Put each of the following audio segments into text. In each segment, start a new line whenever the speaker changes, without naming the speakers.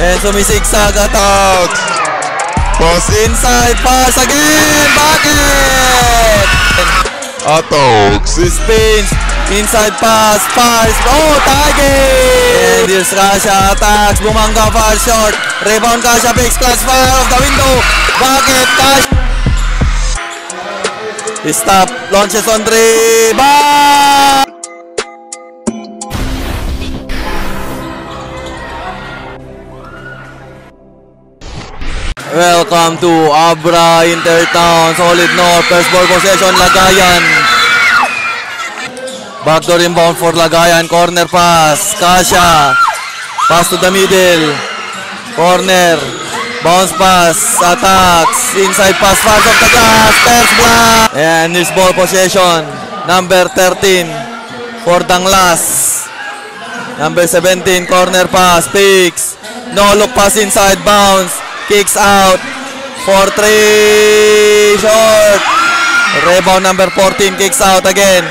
And sumisigsag attack. Pass inside, pass again. Bakit? Attack. Spins. Inside pass, fires. Oh, target. And here's Kasha attacks. Bumangga far short. Rebound Kasha picks clutch fire off the window. Bakit? Kasha. Stop. Launches on three. Bang! Welcome to Abra Intertown. Solid North. First ball possession, Lagayan. Backdoor inbound for Lagayan. Corner pass. Kasha. Pass to the middle. Corner. Bounce pass. Attacks. Inside pass. Fast off the glass. First block. And this ball possession. Number 13 for Danglas. Number 17. Corner pass. Picks. No look pass inside. Bounce. Kicks out for 3, short. Rebound number 14, kicks out again.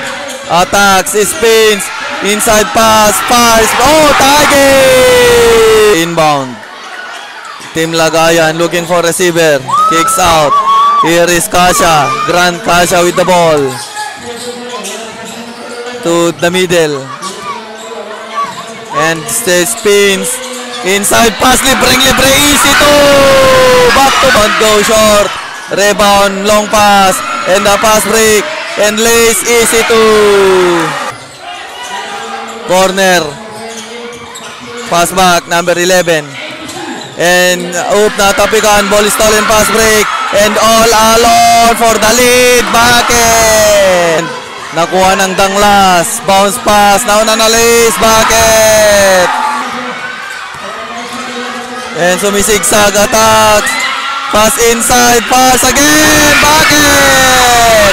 Attacks, spins, inside pass, fires. Oh, target! Inbound. Team Lagayan looking for receiver. Kicks out. Here is Kasha. Grand Kasha with the ball. To the middle. And spins. Inside pass, libre, easy to! Back to back, go short. Rebound, long pass. And the pass break. And lace, easy to. Corner. Pass back, number 11. And natapikan, ball is stolen, pass break. And all alone for the lead. Bakit? Nakuha ng Danglas. Bounce pass, nauna na lace. Bakit? And sumisigsag attacks. Pass inside, pass again. Bakit?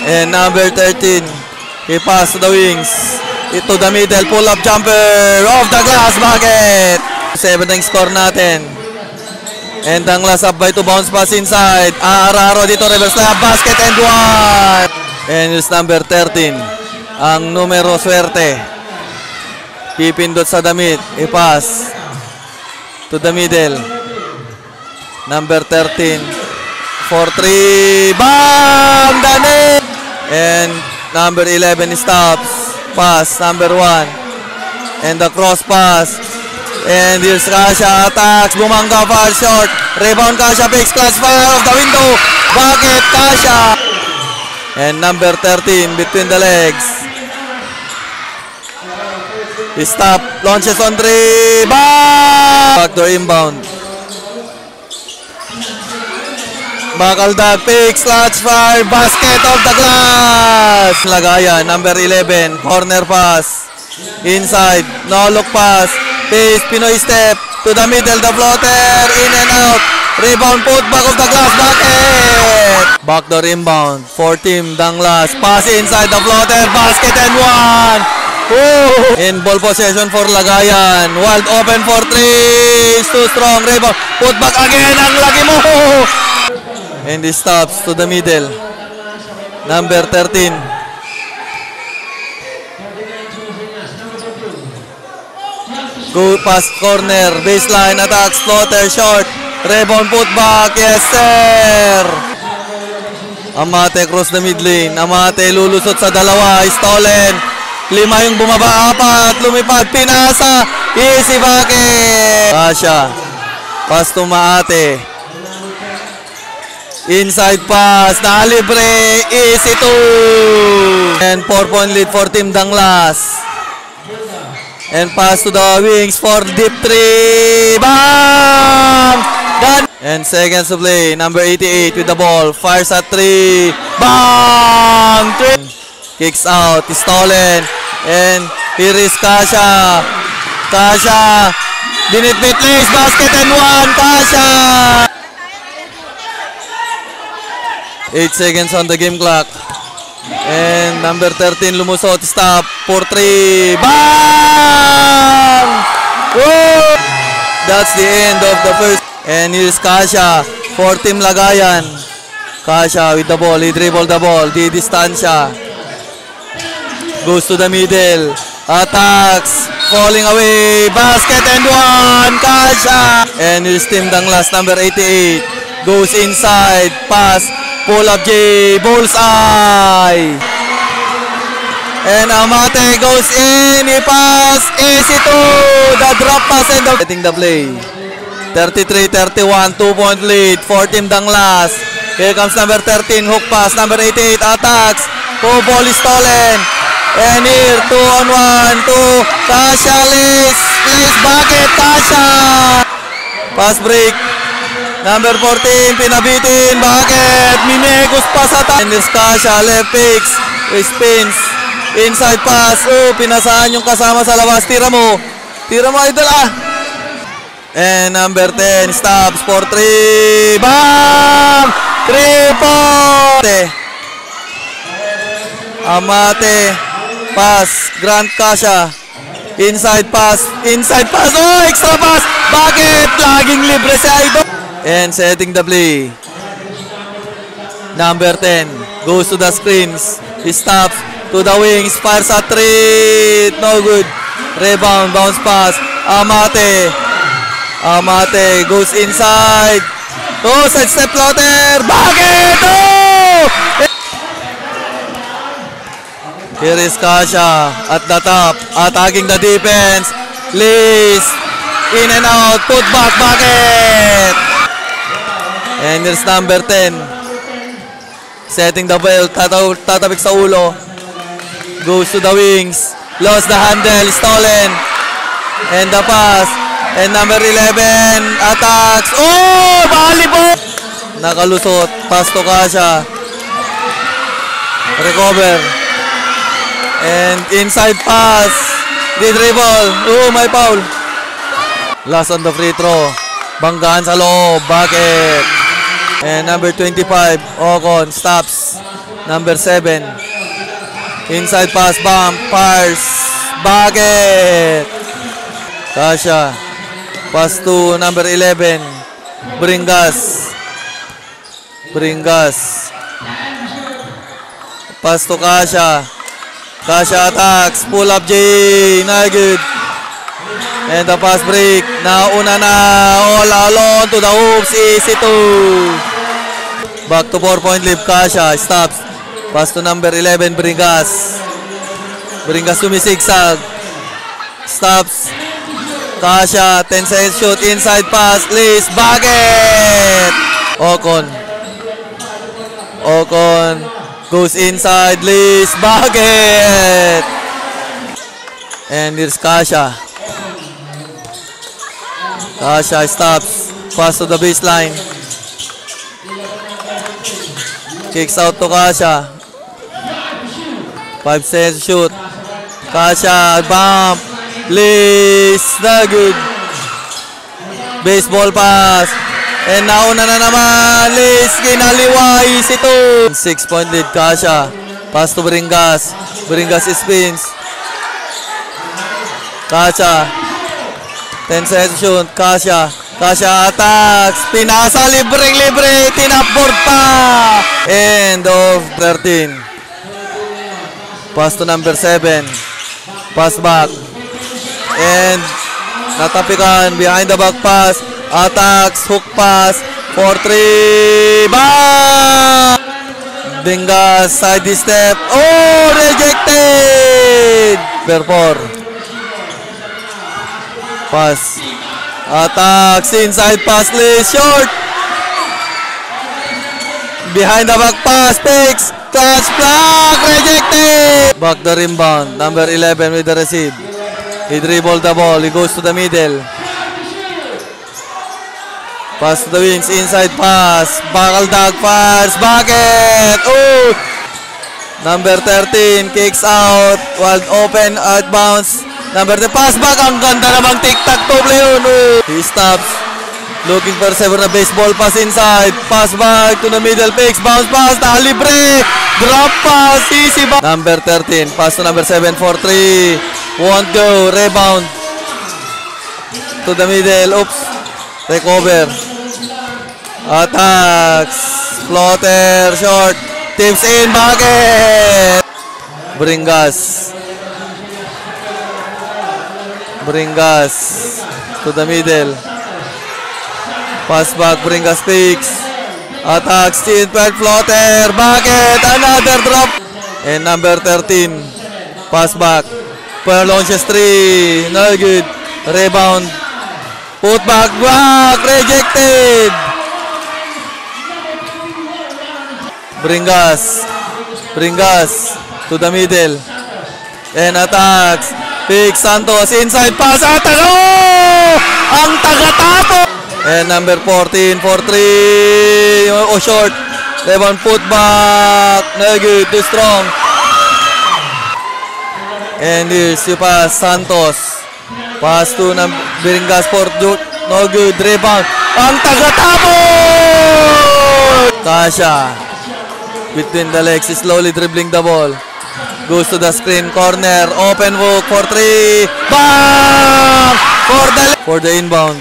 And number 13, he pass to the wings. To the middle, pull up jumper. Off the glass. Bakit? 7 ang score natin. And Danglas up by 2, bounce pass inside. Araro dito, reverse layup, basket and 1. And it's number 13, ang numero swerte. Pipindot sa damit. I-pass to the middle. Number 13 for 3. Bam! Dane! And number 11 stops. Pass. Number 1. And the cross pass. And here's Kasha. Attacks. Bumangga far short. Rebound Kasha. Picks clutch fire off the window. Bakit? Kasha. And number 13 between the legs. Stop. Launches on 3. Bang! Backdoor inbound. Bakaldag. Picks. Clutch fire. Basket off the glass. Lagayan. Number 11. Corner pass. Inside. No look pass. Pace. Pinoy step. To the middle. The floater. In and out. Rebound. Put back of the glass. Bakit? Backdoor inbound. For team Danglas. Pass inside the floater. Basket and 1. In ball possession for Lagayan. Wild open for 3. It's too strong. Rebound. Put back again. Ang laki mo. And he stops to the middle. Number 13. Go past corner. Baseline attacks. Floater short. Rebound put back. Yes sir. Amate cross the mid lane. Amate lulusot sa dalawa. Stolen. 5 yung bumaba, 4, lumipad, pinasa, easy bakit? Kasha, pass to Maate. Inside pass, nakalibre, easy 2. And 4-point lead for Team Danglas. And pass to the wings for deep 3. Bam! Done! And seconds to play, number 88 with the ball, fires at 3. Bam! 3. Kicks out, stolen. And here is Kasha. Kasha. Dinitbit lace, basket and 1. Kasha. 8 seconds on the game clock. And number 13 lumusot, stop for 3. Bam! Woo! That's the end of the first. And here's Kasha for Team Lagayan. Kasha with the ball, he dribbled the ball, di distansya. Goes to the middle. Attacks. falling away. Basket and one. Kasha. And here's Tim Danglas, number 88. Goes inside. Pass. Pull up J. Bullseye. And Amate goes in. He pass. Easy to. The drop pass and getting the play. 33-31. 2-point lead for Tim Danglas. Here comes number 13. Hook pass. Number 88 attacks. Oh, ball is stolen. And here, 2-on-1 to Kasha. Lace bucket. Kasha. Pass break. Number 14. Pinabitin. Bucket. Mimegos pa sa ta. And there's Kasha. Left picks. Spins. Inside pass. Oh, pinasahan yung kasama sa labas. Tira mo. Tira mo, idol ah. And number 10 stops for 3. Bam! 3-point! Amate. Pass. Grant Kasha. Inside pass. Inside pass. Oh, extra pass. Bakit? Laging libre si idol. And setting the play. Number 10 goes to the screens. He stops. To the wings, fires at 3, no good. Rebound, bounce pass. Amate. Amate goes inside. Oh, side step floater. Bakit? Oh! Here is Kasha at the top, attacking the defense. Liz, in and out, put back, bucket. And here's number 10. Setting the belt, tatapik sa ulo. Goes to the wings. Lost the handle. Stolen. And the pass. And number 11. Attacks. Oh! Volleyball! Nakalusot. Pass to Kasha. Recover. And inside pass. The dribble. Oh, may foul. Last on the free throw. Banggaan sa loob. Bucket. And number 25. Ocon. Stops. Number 7. Inside pass, bump, fires, bucket. Kasha. Pass to number 11. Bringas. Bringas. Pass to Kasha. Kasha attacks. Pull up J. Not good. And the pass break. Nauna na. All alone to the hoops. Easy to. Back to 4-point lead. Kasha stops. Pass to number 11, Bringas. Bringas sumisigsag. Stops. Kasha, 10 seconds shoot. Inside pass. Liz, bucket! Ocon. Ocon goes inside. Liz, bucket! And here's Kasha. Kasha stops. Pass to the baseline. Kicks out to Kasha. 5 seconds shoot. Kasha, bump. Liz, not good. Baseball pass. And nauna na naman. Liz, kinaliwa. Easy to. 6-point lead, Kasha. Pass to Bringas. Bringas spins. Kasha. 10 seconds shoot. Kasha. Kasha attacks. Pinasa, libreng-libre. Tinapboard pa. End of 13. Pass to number 7. Pass back. And natapikan. Behind the back pass. Attacks. Hook pass. 4-3. Bang! Bringas. Side step. Oh! Rejected! Per 4. Pass. Attacks. Inside pass. Liz. Short. Behind the back pass. Picks. Touch block. Rejected. Back the rebound. Number 11 with the receive. He dribbled the ball. He goes to the middle. Pass to the wings. Inside pass. Bakal dog pass. Bucket. Oh! Number 13. Kicks out. Wide open. Outbounds. Number 10. Pass back. Ang ganda namang tic-tac-toe play yun. Oh! He stops. Looking for seven na baseball pass inside. Pass back to the middle. Picks. Bounce pass. Libre. Drop pass. Easy back. Number 13. Pass to number 7 for 3. Won't go. Rebound. To the middle. Oops. Recover. Attacks. Floater. Short. Tips in. Bucket. Bringas. Bringas to the middle. Pass back, Bringas picks. Attack, steal, floater. Bucket, another drop. And number 13. Pass back. Per launches 3. No good. Rebound. Put back. Rejected. Bringas to the middle. And attacks. Pick Santos. Inside pass. Attack. Oh! Ang taga-tapo. And number 14 for 3. Oh, short. Rebound, put back. No good. Too strong. And here's yung pass. Santos. Pass to Bringas for no good. Rebound. Ang taga-tapo. Kasha. Between the legs. Slowly dribbling the ball. Goes to the screen. Corner. Open hook for 3. Bang! For the inbound.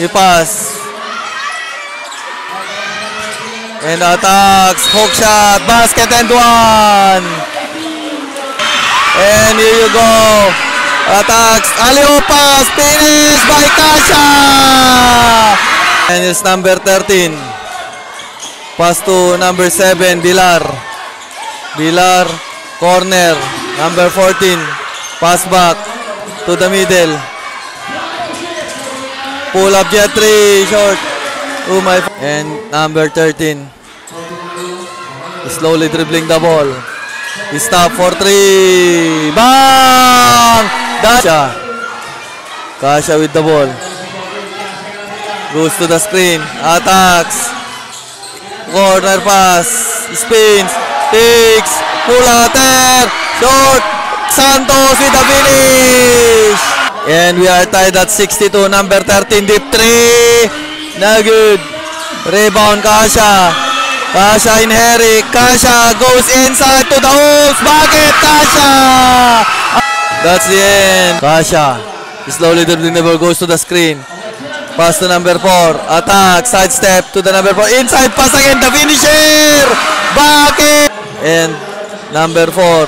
He pass. And attacks. Hook shot. Basket and 1. And here you go. Attacks. Alley-oop pass. Finish by Kasha. And it's number 13. Pass to number 7. Bilar. Corner. Number 14. Pass back to the middle. Pull up jet 3, short. Oh my. And number 13. Slowly dribbling the ball. He stop for 3. Bang! Kasha with the ball. Goes to the screen. Attacks. Corner pass. Spins. Picks. Pull out there. Short. Santos with the finish. And we are tied at 62. Number 13, deep 3. No good. Rebound, Kasha. Kasha in Harry. Kasha goes inside to the hoops. Bucket, Kasha. That's the end. Kasha. Slowly dribbling the ball. Goes to the screen. Pass to number 4. Attack. Side step to the number 4. Inside pass again. The finisher. Bucket. And number 4.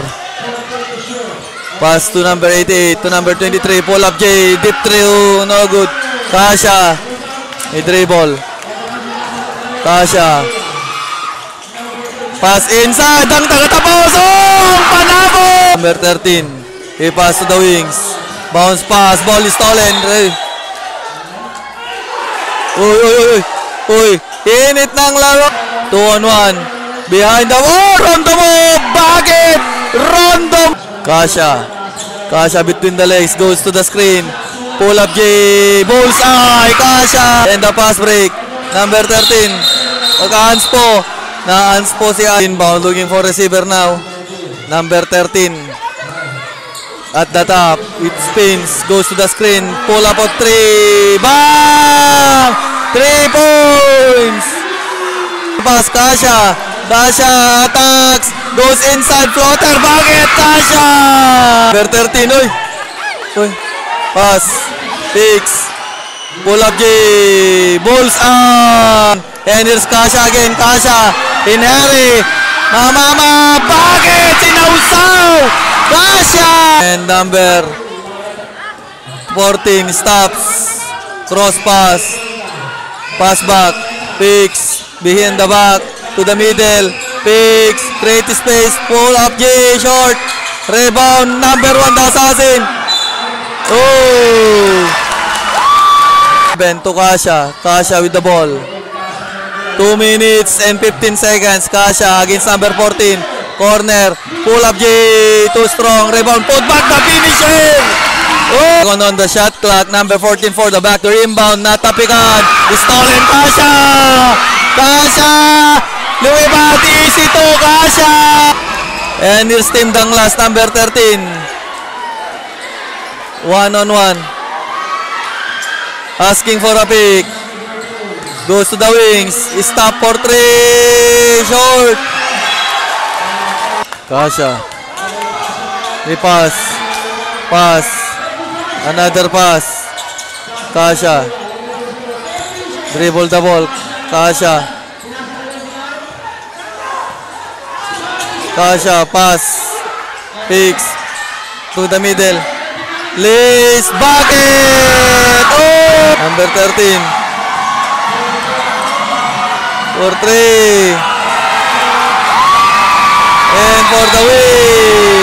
Pass to number 88, to number 23, pull up J, deep 3, no good. Kasha, a dribble. Kasha. Pass inside, ang taga-tapos, panabo! Number 13, he pass to the wings. Bounce pass, ball is stolen. Uy, init ng laro. 2-on-1, behind the wall, Rondo mo, bakit? Rondo! Kasha between the legs, goes to the screen. Pull up J, bullseye, Kasha. And the pass break. Number 13. Pagka-hands po. Na-hands po si inbound, looking for receiver now. Number 13. At the top, it spins, goes to the screen. Pull up of 3. Bang! 3 points! Pass, Kasha attacks, goes inside, floater, bucket, Kasha! Number 13, uy. Pass, picks, pull up J, bulls on. And here's Kasha again, Kasha, in Harry, Mama, bucket, sinausaw, Kasha! And number 14 stops, cross pass back, picks, behind the back, to the middle, picks, create space, pull up J, short, rebound, number 1, the assassin. Oh! Ben to Kasha with the ball. 2 minutes and 15 seconds, Kasha against number 14, corner, pull up J, too strong, rebound, put back, the finisher. Oh! On the shot clock, number 14 for the backdoor inbound, natapikan, stolen, Kasha! Lumipad, easy to, Kasha! And here's Tim Danglas, number 13. 1-on-1. Asking for a pick. Goes to the wings. Stop for 3. Short. Kasha. May pass. Another pass. Kasha. Dribble the ball. Kasha, pass, picks, to the middle, Liz, bucket! Oh! Number 13. For 3. And for the win!